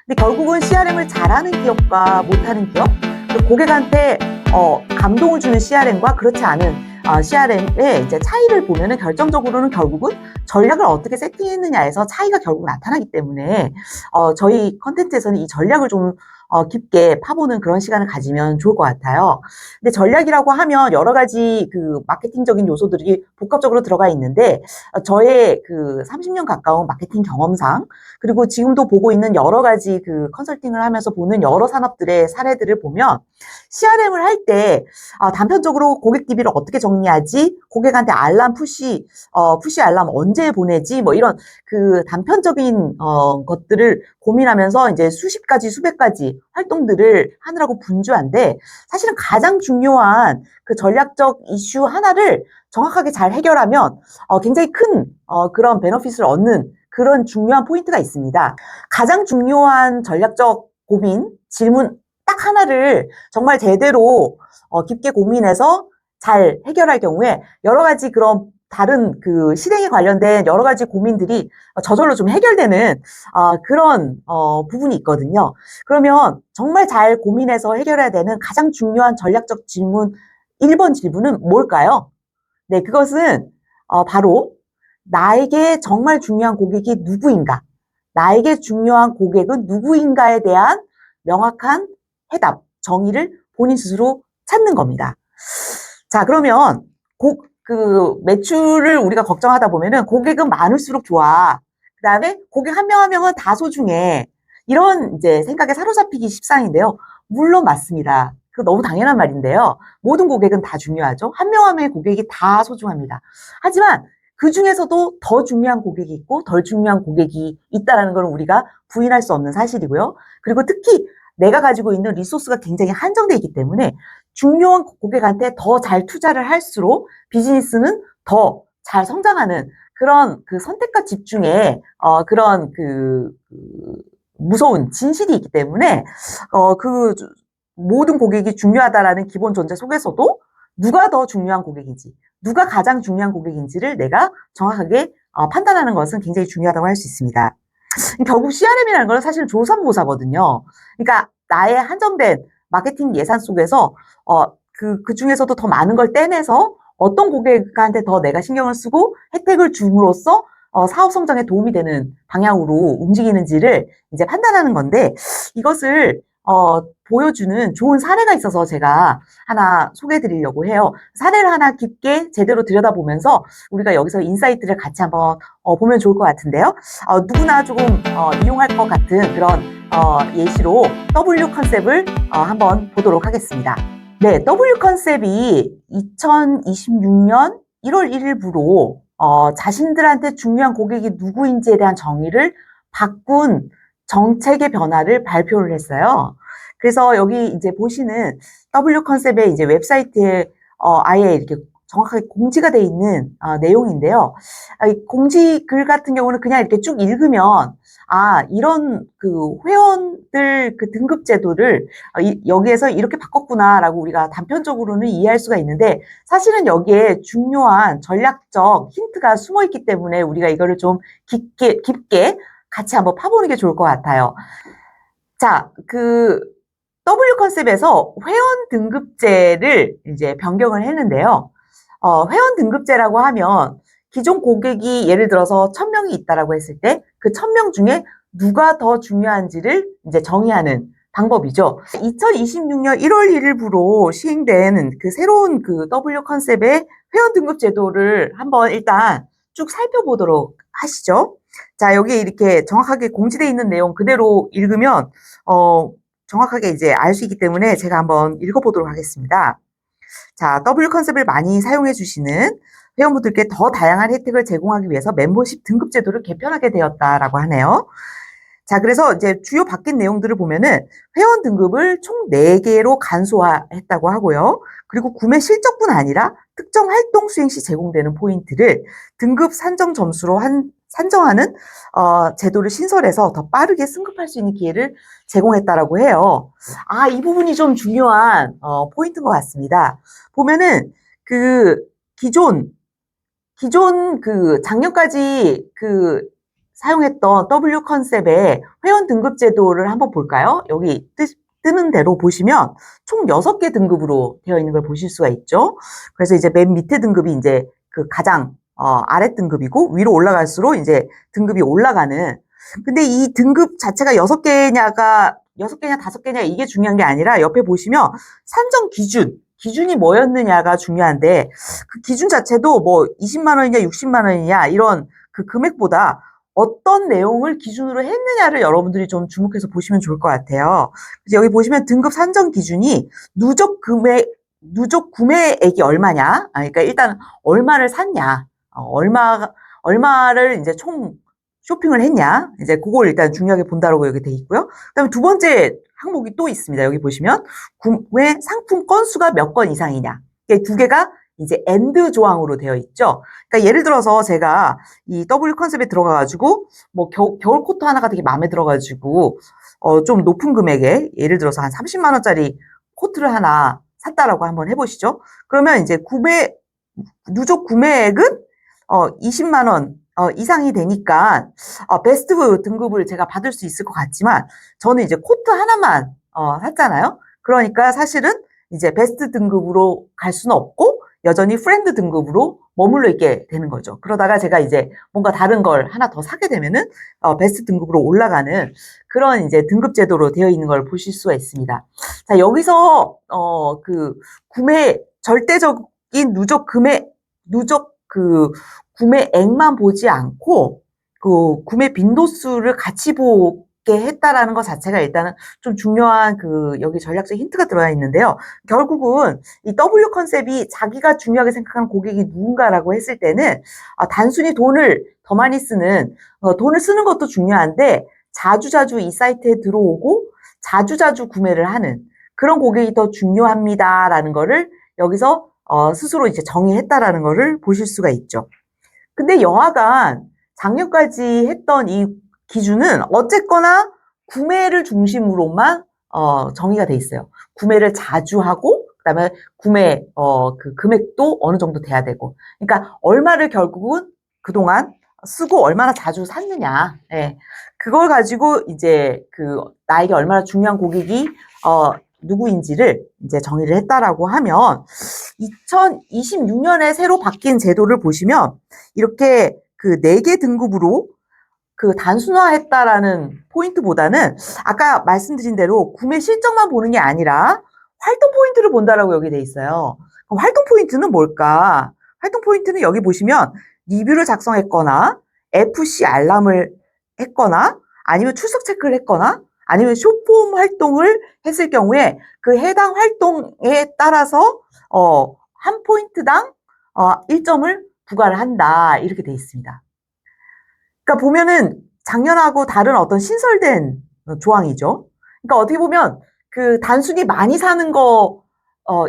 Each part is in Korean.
근데 결국은 CRM을 잘하는 기업과 못하는 기업, 고객한테 감동을 주는 CRM과 그렇지 않은 CRM의 이제 차이를 보면은 결정적으로는 결국은 전략을 어떻게 세팅했느냐에서 차이가 결국 나타나기 때문에 저희 컨텐츠에서는 이 전략을 좀 깊게 파보는 그런 시간을 가지면 좋을 것 같아요. 근데 전략이라고 하면 여러 가지 그 마케팅적인 요소들이 복합적으로 들어가 있는데 저의 그 30년 가까운 마케팅 경험상 그리고 지금도 보고 있는 여러 가지 그 컨설팅을 하면서 보는 여러 산업들의 사례들을 보면 CRM을 할 때 단편적으로 고객 DB를 어떻게 정리하지? 고객한테 알람 푸시 알람 언제 보내지? 뭐 이런 그 단편적인 것들을 고민하면서 이제 수십 가지, 수백 가지 활동들을 하느라고 분주한데 사실은 가장 중요한 그 전략적 이슈 하나를 정확하게 잘 해결하면 굉장히 큰 그런 베너핏을 얻는 그런 중요한 포인트가 있습니다. 가장 중요한 전략적 고민, 질문 딱 하나를 정말 제대로 깊게 고민해서 잘 해결할 경우에 여러 가지 그런 다른 그 실행에 관련된 여러 가지 고민들이 저절로 좀 해결되는 그런 부분이 있거든요. 그러면 정말 잘 고민해서 해결해야 되는 가장 중요한 전략적 질문 1번 질문은 뭘까요? 네, 그것은 바로 나에게 정말 중요한 고객이 누구인가? 나에게 중요한 고객은 누구인가에 대한 명확한 해답, 정의를 본인 스스로 찾는 겁니다. 자, 그러면 그 매출을 우리가 걱정하다 보면은 고객은 많을수록 좋아. 그 다음에 고객 한 명 한 명은 다 소중해. 이런 이제 생각에 사로잡히기 십상인데요. 물론 맞습니다. 그 너무 당연한 말인데요. 모든 고객은 다 중요하죠. 한 명 한 명의 고객이 다 소중합니다. 하지만 그 중에서도 더 중요한 고객이 있고 덜 중요한 고객이 있다는 걸 우리가 부인할 수 없는 사실이고요. 그리고 특히 내가 가지고 있는 리소스가 굉장히 한정되어 있기 때문에 중요한 고객한테 더 잘 투자를 할수록 비즈니스는 더 잘 성장하는 그런 그 선택과 집중의 그런 그 무서운 진실이 있기 때문에 그 모든 고객이 중요하다라는 기본 존재 속에서도 누가 더 중요한 고객인지, 누가 가장 중요한 고객인지를 내가 정확하게 판단하는 것은 굉장히 중요하다고 할 수 있습니다. 결국 CRM이라는 건 사실 조선모사거든요. 그러니까 나의 한정된 마케팅 예산 속에서 그 중에서도 더 많은 걸 떼내서 어떤 고객한테 더 내가 신경을 쓰고 혜택을 줌으로써 사업 성장에 도움이 되는 방향으로 움직이는지를 이제 판단하는 건데 이것을 보여주는 좋은 사례가 있어서 제가 하나 소개해 드리려고 해요. 사례를 하나 깊게 제대로 들여다보면서 우리가 여기서 인사이트를 같이 한번 보면 좋을 것 같은데요. 누구나 조금 이용할 것 같은 그런 예시로 W 컨셉을 한번 보도록 하겠습니다. 네, W 컨셉이 2026년 1월 1일부로 자신들한테 중요한 고객이 누구인지에 대한 정의를 바꾼 정책의 변화를 발표를 했어요. 그래서 여기 이제 보시는 W 컨셉의 이제 웨브사이트에 아예 이렇게 정확하게 공지가 돼 있는 내용인데요. 이 공지 글 같은 경우는 그냥 이렇게 쭉 읽으면 이런 그 회원들 그 등급 제도를 여기에서 이렇게 바꿨구나라고 우리가 단편적으로는 이해할 수가 있는데 사실은 여기에 중요한 전략적 힌트가 숨어 있기 때문에 우리가 이거를 좀 깊게 같이 한번 파보는 게 좋을 것 같아요. 자, 그 W 컨셉에서 회원 등급제를 이제 변경을 했는데요. 회원 등급제라고 하면 기존 고객이 예를 들어서 1000명이 있다라고 했을 때 그 1000명 중에 누가 더 중요한지를 이제 정의하는 방법이죠. 2026년 1월 1일부로 시행된 그 새로운 그 W 컨셉의 회원 등급 제도를 한번 일단 쭉 살펴보도록 하시죠. 자, 여기에 이렇게 정확하게 공지되어 있는 내용 그대로 읽으면 정확하게 이제 알 수 있기 때문에 제가 한번 읽어보도록 하겠습니다. 자, W 컨셉을 많이 사용해 주시는 회원분들께 더 다양한 혜택을 제공하기 위해서 멤버십 등급 제도를 개편하게 되었다라고 하네요. 자, 그래서 이제 주요 바뀐 내용들을 보면은 회원 등급을 총 4개로 간소화했다고 하고요. 그리고 구매 실적뿐 아니라 특정 활동 수행 시 제공되는 포인트를 등급 산정 점수로 산정하는 제도를 신설해서 더 빠르게 승급할 수 있는 기회를 제공했다라고 해요. 이 부분이 좀 중요한 포인트인 것 같습니다. 보면은 그 기존 그 작년까지 그 사용했던 W 컨셉의 회원 등급 제도를 한번 볼까요? 여기 뜨는 대로 보시면 총 6개 등급으로 되어 있는 걸 보실 수가 있죠. 그래서 이제 맨 밑에 등급이 이제 그 가장 아래 등급이고 위로 올라갈수록 이제 등급이 올라가는. 근데 이 등급 자체가 6개냐 5개냐 이게 중요한 게 아니라 옆에 보시면 산정 기준이 뭐였느냐가 중요한데 그 기준 자체도 뭐 20만 원이냐 60만 원이냐 이런 그 금액보다 어떤 내용을 기준으로 했느냐를 여러분들이 좀 주목해서 보시면 좋을 것 같아요. 그래서 여기 보시면 등급 산정 기준이 누적 구매액이 얼마냐? 그러니까 일단 얼마를 샀냐? 얼마를 이제 총 쇼핑을 했냐? 이제 그걸 일단 중요하게 본다라고 여기 돼 있고요. 그다음에 두 번째 항목이 또 있습니다. 여기 보시면 구매 상품 건수가 몇 건 이상이냐? 이게 두 개가 이제 엔드 조항으로 되어 있죠. 그러니까 예를 들어서 제가 이 W 컨셉에 들어가가지고 뭐 겨울 코트 하나가 되게 마음에 들어가지고 좀 높은 금액에 예를 들어서 한 30만 원짜리 코트를 하나 샀다라고 한번 해보시죠. 그러면 이제 누적 구매액은 20만 원 이상이 되니까 베스트 등급을 제가 받을 수 있을 것 같지만 저는 이제 코트 하나만 샀잖아요. 그러니까 사실은 이제 베스트 등급으로 갈 수는 없고 여전히 프렌드 등급으로 머물러 있게 되는 거죠. 그러다가 제가 이제 뭔가 다른 걸 하나 더 사게 되면은 베스트 등급으로 올라가는 그런 이제 등급 제도로 되어 있는 걸 보실 수가 있습니다. 자, 여기서 그 절대적인 누적 그 구매액만 보지 않고 그 구매 빈도수를 같이 보게 했다라는 것 자체가 일단은 좀 중요한 그 여기 전략적 힌트가 들어가 있는데요. 결국은 이 W 컨셉이 자기가 중요하게 생각하는 고객이 누군가라고 했을 때는 단순히 돈을 더 많이 쓰는 돈을 쓰는 것도 중요한데 자주자주 이 사이트에 들어오고 자주자주 구매를 하는 그런 고객이 더 중요합니다라는 거를 여기서 스스로 이제 정의했다라는 거를 보실 수가 있죠. 근데 여하간 작년까지 했던 이 기준은 어쨌거나 구매를 중심으로만 정의가 돼 있어요. 구매를 자주 하고 그다음에 구매 그 금액도 어느 정도 돼야 되고. 그러니까 얼마를 결국은 그동안 쓰고 얼마나 자주 샀느냐. 예. 그걸 가지고 이제 그 나에게 얼마나 중요한 고객이 누구인지를 이제 정의를 했다라고 하면 2026년에 새로 바뀐 제도를 보시면 이렇게 그 4개 등급으로 그 단순화했다라는 포인트보다는 아까 말씀드린 대로 구매 실적만 보는 게 아니라 활동 포인트를 본다라고 여기 돼 있어요. 그럼 활동 포인트는 뭘까? 활동 포인트는 여기 보시면 리뷰를 작성했거나 FC 알람을 했거나 아니면 출석 체크를 했거나 아니면 쇼폼 활동을 했을 경우에 그 해당 활동에 따라서 한 포인트당 1점을 부과를 한다. 이렇게 돼 있습니다. 그러니까 보면은 작년하고 다른 어떤 신설된 조항이죠. 그러니까 어떻게 보면 그 단순히 많이 사는 거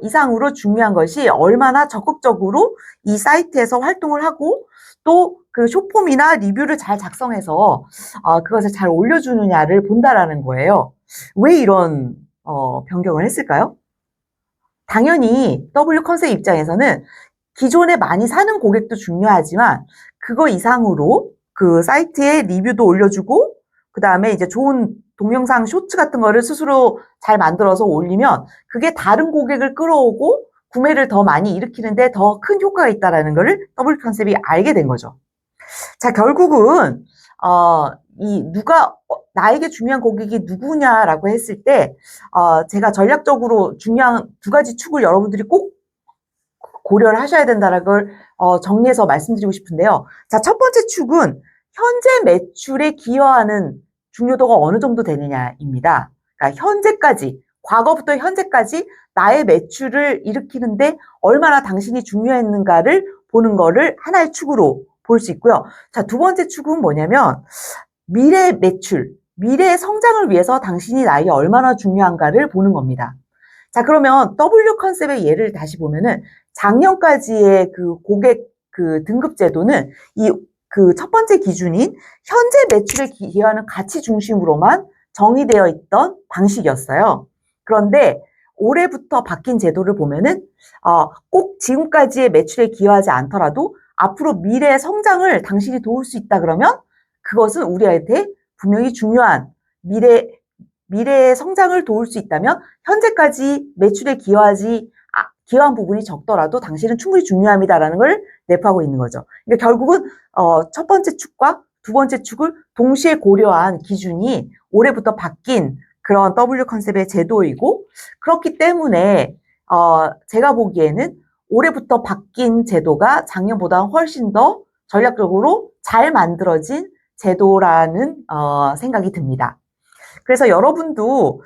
이상으로 중요한 것이 얼마나 적극적으로 이 사이트에서 활동을 하고 또 그 쇼폼이나 리뷰를 잘 작성해서 그것을 잘 올려주느냐를 본다라는 거예요. 왜 이런 변경을 했을까요? 당연히 W 컨셉 입장에서는 기존에 많이 사는 고객도 중요하지만 그거 이상으로 그 사이트에 리뷰도 올려주고 그 다음에 이제 좋은 동영상 쇼츠 같은 거를 스스로 잘 만들어서 올리면 그게 다른 고객을 끌어오고 구매를 더 많이 일으키는데 더 큰 효과가 있다는 거를 W 컨셉이 알게 된 거죠. 자, 결국은 나에게 중요한 고객이 누구냐라고 했을 때 제가 전략적으로 중요한 2가지 축을 여러분들이 꼭 고려를 하셔야 된다는 걸 정리해서 말씀드리고 싶은데요. 자, 첫 번째 축은 현재 매출에 기여하는 중요도가 어느 정도 되느냐입니다. 그러니까 과거부터 현재까지 나의 매출을 일으키는데 얼마나 당신이 중요했는가를 보는 거를 하나의 축으로 볼 수 있고요. 자, 두 번째 축은 뭐냐면 미래 매출, 미래의 성장을 위해서 당신이 나에게 얼마나 중요한가를 보는 겁니다. 자, 그러면 W 컨셉의 예를 다시 보면은 작년까지의 그 고객 그 등급 제도는 이 그 첫 번째 기준인 현재 매출에 기여하는 가치 중심으로만 정의되어 있던 방식이었어요. 그런데 올해부터 바뀐 제도를 보면은 꼭 지금까지의 매출에 기여하지 않더라도 앞으로 미래의 성장을 당신이 도울 수 있다 그러면 그것은 우리한테 분명히 중요한 미래의 성장을 도울 수 있다면 현재까지 매출에 기여한 부분이 적더라도 당신은 충분히 중요합니다라는 걸 내포하고 있는 거죠. 그러니까 결국은 첫 번째 축과 두 번째 축을 동시에 고려한 기준이 올해부터 바뀐 그런 W 컨셉의 제도이고, 그렇기 때문에 제가 보기에는 올해부터 바뀐 제도가 작년보다 훨씬 더 전략적으로 잘 만들어진 제도라는 생각이 듭니다. 그래서 여러분도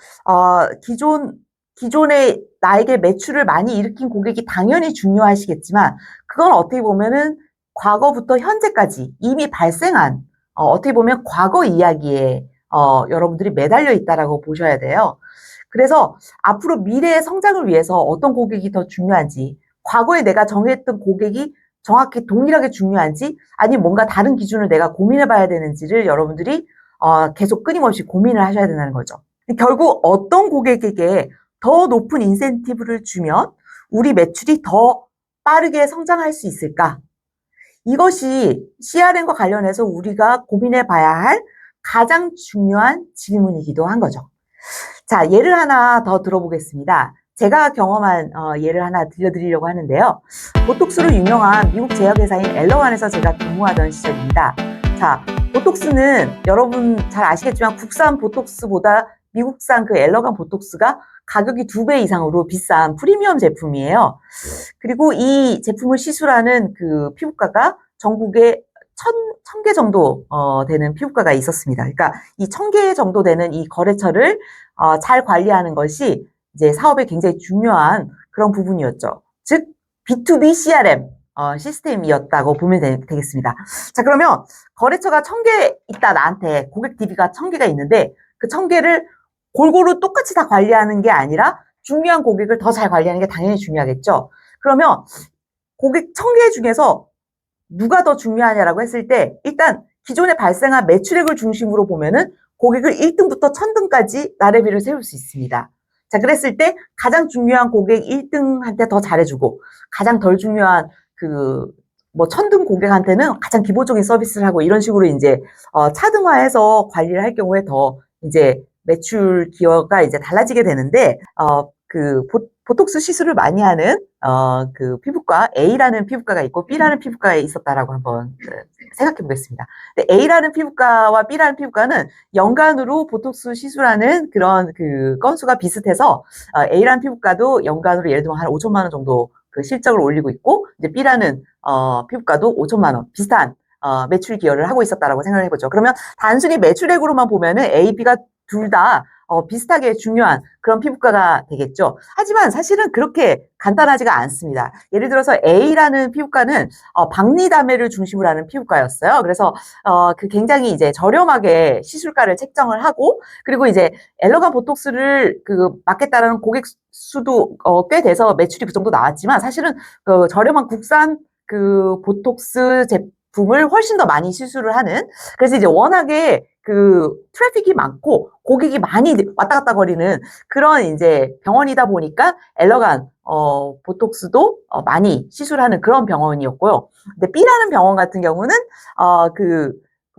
기존에 나에게 매출을 많이 일으킨 고객이 당연히 중요하시겠지만, 그건 어떻게 보면은 과거부터 현재까지 이미 발생한 어떻게 보면 과거 이야기에 여러분들이 매달려 있다라고 보셔야 돼요. 그래서 앞으로 미래의 성장을 위해서 어떤 고객이 더 중요한지, 과거에 내가 정했던 고객이 정확히 동일하게 중요한지, 아니면 뭔가 다른 기준을 내가 고민해 봐야 되는지를 여러분들이 계속 끊임없이 고민을 하셔야 된다는 거죠. 결국 어떤 고객에게 더 높은 인센티브를 주면 우리 매출이 더 빠르게 성장할 수 있을까? 이것이 CRM과 관련해서 우리가 고민해 봐야 할 가장 중요한 질문이기도 한 거죠. 자, 예를 하나 더 들어보겠습니다. 제가 경험한 예를 하나 들려드리려고 하는데요. 보톡스로 유명한 미국 제약회사인 엘러간에서 제가 근무하던 시절입니다. 자, 보톡스는 여러분 잘 아시겠지만 국산 보톡스보다 미국산 그 엘러간 보톡스가 가격이 2배 이상으로 비싼 프리미엄 제품이에요. 그리고 이 제품을 시술하는 그 피부과가 전국에 1000개 정도 되는 피부과가 있었습니다. 그러니까 이 1000개 정도 되는 이 거래처를 잘 관리하는 것이 이제 사업에 굉장히 중요한 그런 부분이었죠. 즉 B2B CRM 시스템이었다고 보면 되겠습니다. 자, 그러면 거래처가 1000개 있다, 나한테 고객 DB가 1000개가 있는데 그 1000개를 골고루 똑같이 다 관리하는 게 아니라 중요한 고객을 더 잘 관리하는 게 당연히 중요하겠죠. 그러면 고객 1000개 중에서 누가 더 중요하냐라고 했을 때, 일단 기존에 발생한 매출액을 중심으로 보면은 고객을 1등부터 1000등까지 나래비를 세울 수 있습니다. 자, 그랬을 때 가장 중요한 고객 1등한테 더 잘해주고, 가장 덜 중요한 1000등 고객한테는 가장 기본적인 서비스를 하고, 이런 식으로 이제 차등화해서 관리를 할 경우에 더 이제 매출 기여가 이제 달라지게 되는데, 보톡스 시술을 많이 하는 그 피부과 A라는 피부과가 있고 B라는 피부과에 있었다라고 한번 생각해 보겠습니다. 근데 A라는 피부과와 B라는 피부과는 연간으로 보톡스 시술하는 그런 그 건수가 비슷해서 A라는 피부과도 연간으로 예를 들면 한 5천만 원 정도 그 실적을 올리고 있고, 이제 B라는 피부과도 5천만 원 비슷한 매출 기여를 하고 있었다라고 생각을 해보죠. 그러면 단순히 매출액으로만 보면은 A, B가 둘 다 비슷하게 중요한 그런 피부과가 되겠죠. 하지만 사실은 그렇게 간단하지가 않습니다. 예를 들어서 A라는 피부과는 박리담회를 중심으로 하는 피부과였어요. 그래서 그 굉장히 이제 저렴하게 시술가를 책정을 하고, 그리고 이제 엘러간 보톡스를 맡겠다라는 고객 수도 꽤 돼서 매출이 그 정도 나왔지만, 사실은 그 저렴한 국산 그 보톡스 제품을 훨씬 더 많이 시술을 하는, 그래서 이제 워낙에 그 트래픽이 많고 고객이 많이 왔다 갔다 거리는 그런 이제 병원이다 보니까 엘러간 보톡스도 많이 시술하는 그런 병원이었고요. 근데 B라는 병원 같은 경우는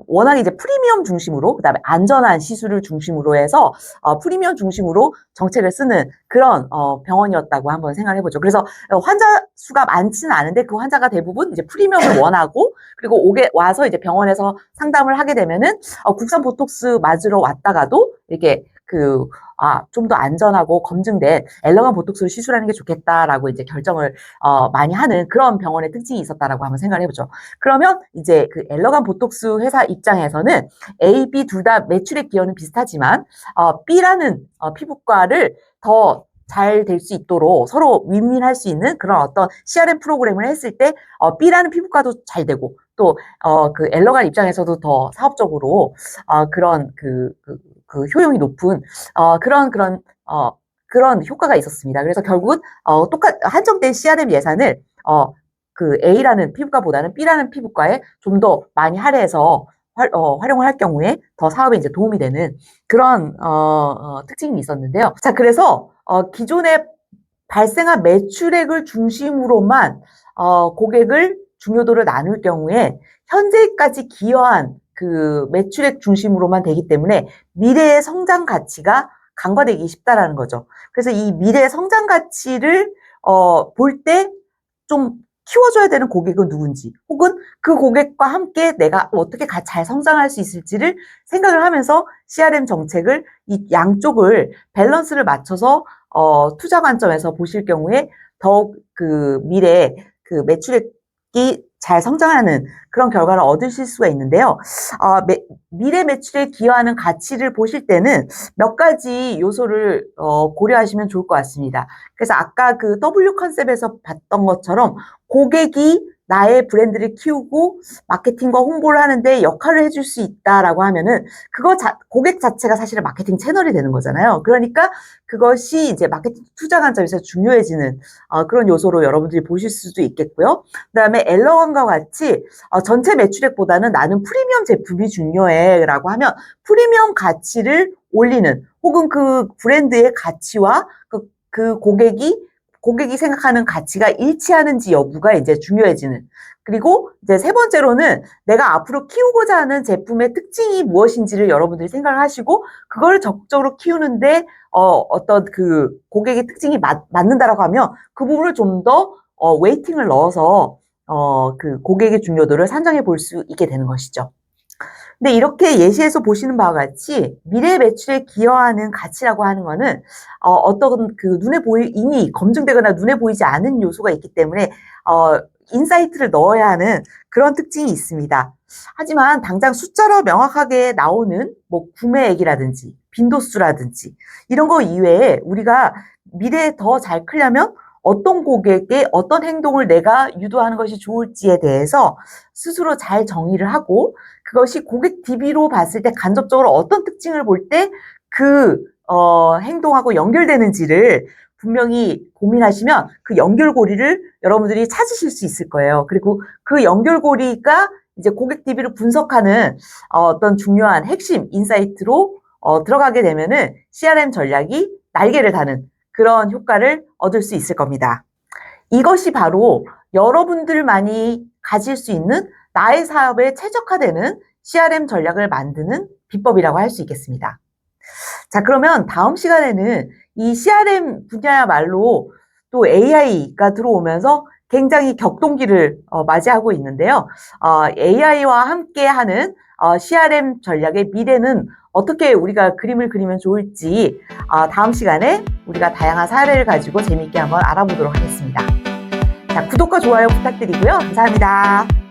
워낙 이제 프리미엄 중심으로, 그다음에 안전한 시술을 중심으로 해서 프리미엄 중심으로 정책을 쓰는 그런 병원이었다고 한번 생각을 해보죠. 그래서 환자 수가 많지는 않은데 그 환자가 대부분 이제 프리미엄을 원하고, 그리고 와서 이제 병원에서 상담을 하게 되면은 국산 보톡스 맞으러 왔다가도 이렇게 좀 더 안전하고 검증된 엘러간 보톡스를 시술하는 게 좋겠다라고 이제 결정을 많이 하는 그런 병원의 특징이 있었다라고 한번 생각을 해보죠. 그러면 이제 그 엘러간 보톡스 회사 입장에서는 A, B 둘 다 매출액 기여는 비슷하지만 B라는 피부과를 더 잘 될 수 있도록 서로 윈윈할 수 있는 그런 어떤 CRM 프로그램을 했을 때 B라는 피부과도 잘 되고, 또 그 엘러간 입장에서도 더 사업적으로 그런 그 효용이 높은 그런 효과가 있었습니다. 그래서 결국은 한정된 CRM 예산을 그 A라는 피부과보다는 B라는 피부과에 좀 더 많이 할애해서 활용을 할 경우에 더 사업에 이제 도움이 되는 그런 특징이 있었는데요. 자, 그래서 기존에 발생한 매출액을 중심으로만 고객을 중요도를 나눌 경우에 현재까지 기여한 그 매출액 중심으로만 되기 때문에 미래의 성장 가치가 간과되기 쉽다라는 거죠. 그래서 이 미래의 성장 가치를 볼 때 좀 키워줘야 되는 고객은 누군지, 혹은 그 고객과 함께 내가 어떻게 잘 성장할 수 있을지를 생각을 하면서 CRM 정책을 이 양쪽을 밸런스를 맞춰서 투자 관점에서 보실 경우에 더욱 그 미래에 그 매출액이 잘 성장하는 그런 결과를 얻으실 수가 있는데요. 미래 매출에 기여하는 가치를 보실 때는 몇 가지 요소를 고려하시면 좋을 것 같습니다. 그래서 아까 그 W 컨셉에서 봤던 것처럼 고객이 나의 브랜드를 키우고 마케팅과 홍보를 하는데 역할을 해줄 수 있다라고 하면은 고객 자체가 사실은 마케팅 채널이 되는 거잖아요. 그러니까 그것이 이제 마케팅 투자 관점에서 중요해지는 그런 요소로 여러분들이 보실 수도 있겠고요. 그다음에 엘러건과 같이 전체 매출액보다는 나는 프리미엄 제품이 중요해라고 하면 프리미엄 가치를 올리는, 혹은 그 브랜드의 가치와 그 고객이 생각하는 가치가 일치하는지 여부가 이제 중요해지는. 그리고 이제 세 번째로는 내가 앞으로 키우고자 하는 제품의 특징이 무엇인지를 여러분들이 생각을 하시고 그걸 적극적으로 키우는데 어떤 그 고객의 특징이 맞는다라고 하면 그 부분을 좀 더 웨이팅을 넣어서 그 고객의 중요도를 산정해 볼 수 있게 되는 것이죠. 근데 이렇게 예시에서 보시는 바와 같이 미래 매출에 기여하는 가치라고 하는 거는 어떤 그 이미 검증되거나 눈에 보이지 않은 요소가 있기 때문에 인사이트를 넣어야 하는 그런 특징이 있습니다. 하지만 당장 숫자로 명확하게 나오는 뭐 구매액이라든지 빈도수라든지 이런 거 이외에 우리가 미래에 더 잘 크려면 어떤 고객의 어떤 행동을 내가 유도하는 것이 좋을지에 대해서 스스로 잘 정의를 하고, 그것이 고객 DB로 봤을 때 간접적으로 어떤 특징을 볼 때 그 행동하고 연결되는지를 분명히 고민하시면 그 연결고리를 여러분들이 찾으실 수 있을 거예요. 그리고 그 연결고리가 이제 고객 DB를 분석하는 어떤 중요한 핵심 인사이트로 들어가게 되면은 CRM 전략이 날개를 다는 그런 효과를 얻을 수 있을 겁니다. 이것이 바로 여러분들만이 가질 수 있는 나의 사업에 최적화되는 CRM 전략을 만드는 비법이라고 할 수 있겠습니다. 자, 그러면 다음 시간에는 이 CRM 분야야말로 또 AI가 들어오면서 굉장히 격동기를 맞이하고 있는데요. AI와 함께하는 CRM 전략의 미래는 어떻게 우리가 그림을 그리면 좋을지 다음 시간에 우리가 다양한 사례를 가지고 재미있게 한번 알아보도록 하겠습니다. 자, 구독과 좋아요 부탁드리고요. 감사합니다.